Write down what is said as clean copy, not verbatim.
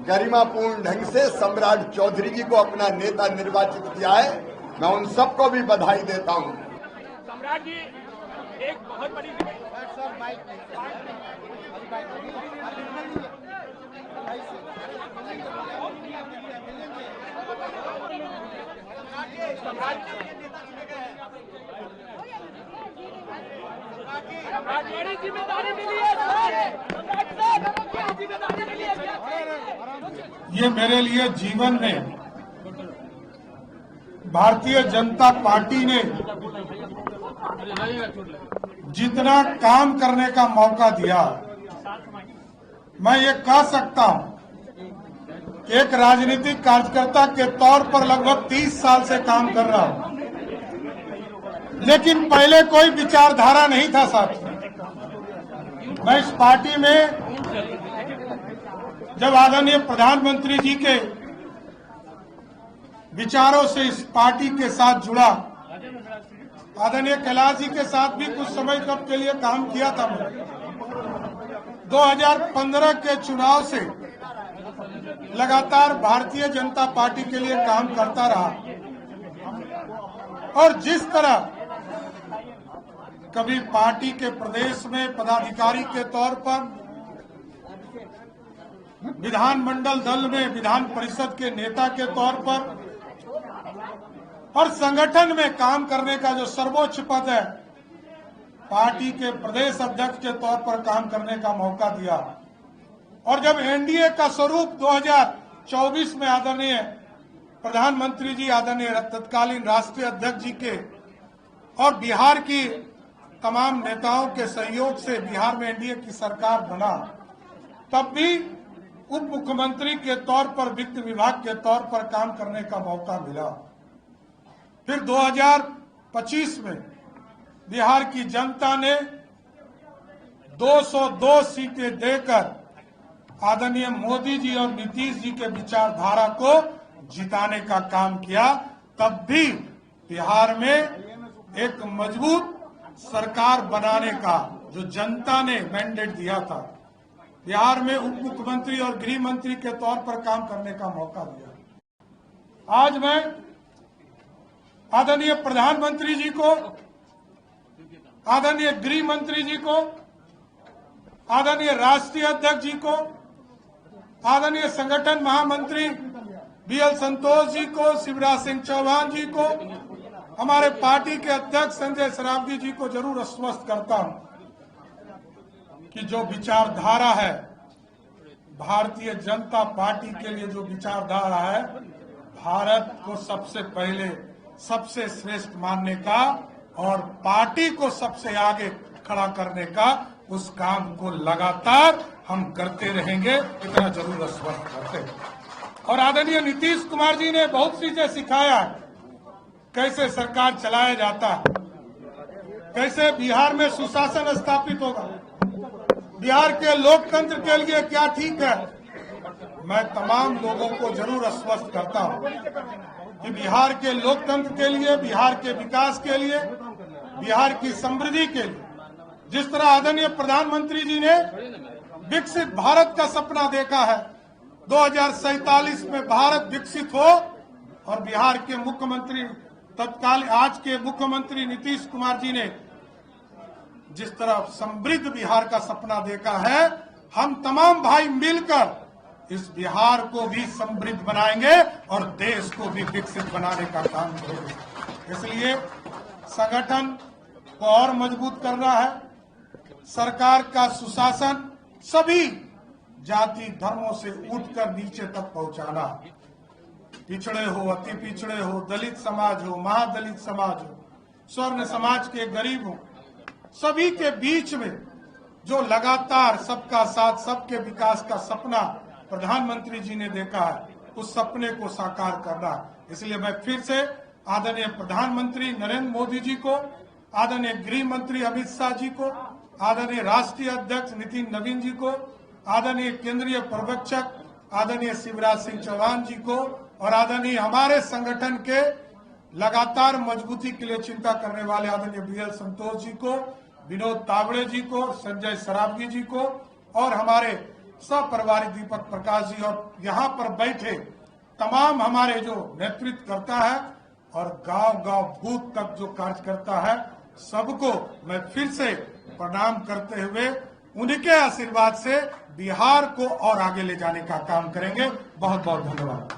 गरिमापूर्ण ढंग से सम्राट चौधरी जी को अपना नेता निर्वाचित किया है। मैं उन सबको भी बधाई देता हूं। सम्राट जी, एक बहुत बड़ी जिम्मेदारी मिली है। ये मेरे लिए जीवन में भारतीय जनता पार्टी ने जितना काम करने का मौका दिया, मैं ये कह सकता हूं कि एक राजनीतिक कार्यकर्ता के तौर पर लगभग 30 साल से काम कर रहा हूं, लेकिन पहले कोई विचारधारा नहीं था साथियों। मैं इस पार्टी में जब आदरणीय प्रधानमंत्री जी के विचारों से इस पार्टी के साथ जुड़ा, आदरणीय कैलाश जी के साथ भी कुछ समय तक के लिए काम किया था। मैं 2015 के चुनाव से लगातार भारतीय जनता पार्टी के लिए काम करता रहा और जिस तरह कभी पार्टी के प्रदेश में पदाधिकारी के तौर पर, विधानमंडल दल में विधान परिषद के नेता के तौर पर और संगठन में काम करने का जो सर्वोच्च पद है, पार्टी के प्रदेश अध्यक्ष के तौर पर काम करने का मौका दिया। और जब एनडीए का स्वरूप 2024 में आदरणीय प्रधानमंत्री जी, आदरणीय तत्कालीन राष्ट्रीय अध्यक्ष जी के और बिहार की तमाम नेताओं के सहयोग से बिहार में एनडीए की सरकार बना, तब भी उप मुख्यमंत्री के तौर पर वित्त विभाग के तौर पर काम करने का मौका मिला। फिर 2025 में बिहार की जनता ने 202 सीटें देकर आदरणीय मोदी जी और नीतीश जी के विचारधारा को जिताने का काम किया। तब भी बिहार में एक मजबूत सरकार बनाने का जो जनता ने मैंडेट दिया था, बिहार में उप मुख्यमंत्री और गृह मंत्री के तौर पर काम करने का मौका दिया। आज मैं आदरणीय प्रधानमंत्री जी को, आदरणीय गृह मंत्री जी को, आदरणीय राष्ट्रीय अध्यक्ष जी को, आदरणीय संगठन महामंत्री बीएल संतोष जी को, शिवराज सिंह चौहान जी को, हमारे पार्टी के अध्यक्ष संजय सरावगी जी को जरूर आश्वस्त करता हूं कि जो विचारधारा है, भारतीय जनता पार्टी के लिए जो विचारधारा है, भारत को सबसे पहले सबसे श्रेष्ठ मानने का और पार्टी को सबसे आगे खड़ा करने का, उस काम को लगातार हम करते रहेंगे, इतना जरूर आश्वस्त करते हैं। और आदरणीय नीतीश कुमार जी ने बहुत चीजें सिखाया है, कैसे सरकार चलाया जाता है, कैसे बिहार में सुशासन स्थापित होगा, बिहार के लोकतंत्र के लिए क्या ठीक है। मैं तमाम लोगों को जरूर आश्वस्त करता हूं कि बिहार के लोकतंत्र के लिए, बिहार के विकास के लिए, बिहार की समृद्धि के लिए, जिस तरह आदरणीय प्रधानमंत्री जी ने विकसित भारत का सपना देखा है, 2047 में भारत विकसित हो, और बिहार के मुख्यमंत्री तत्काल आज के मुख्यमंत्री नीतीश कुमार जी ने जिस तरह समृद्ध बिहार का सपना देखा है, हम तमाम भाई मिलकर इस बिहार को भी समृद्ध बनाएंगे और देश को भी विकसित बनाने का काम करेंगे। इसलिए संगठन को और मजबूत करना है, सरकार का सुशासन सभी जाति धर्मों से उठकर नीचे तक पहुंचाना, पिछड़े हो, अति पिछड़े हो, दलित समाज हो, महादलित समाज हो, स्वर्ण समाज के गरीब हो, सभी के बीच में जो लगातार सबका साथ सबके विकास का सपना प्रधानमंत्री जी ने देखा है, उस सपने को साकार करना। इसलिए मैं फिर से आदरणीय प्रधानमंत्री नरेंद्र मोदी जी को, आदरणीय गृह मंत्री अमित शाह जी को, आदरणीय राष्ट्रीय अध्यक्ष नितिन नवीन जी को, आदरणीय केंद्रीय पर्यवेक्षक आदरणीय शिवराज सिंह चौहान जी को और आदरणीय हमारे संगठन के लगातार मजबूती के लिए चिंता करने वाले आदरणीय बीएल संतोष जी को, विनोद तावड़े जी को, संजय सरावगी जी को और हमारे सपरिवार दीपक प्रकाश जी और यहाँ पर बैठे तमाम हमारे जो नेतृत्व करता है और गांव-गांव बूथ तक जो कार्य करता है, सबको मैं फिर से प्रणाम करते हुए उनके आशीर्वाद से बिहार को और आगे ले जाने का काम करेंगे। बहुत बहुत धन्यवाद।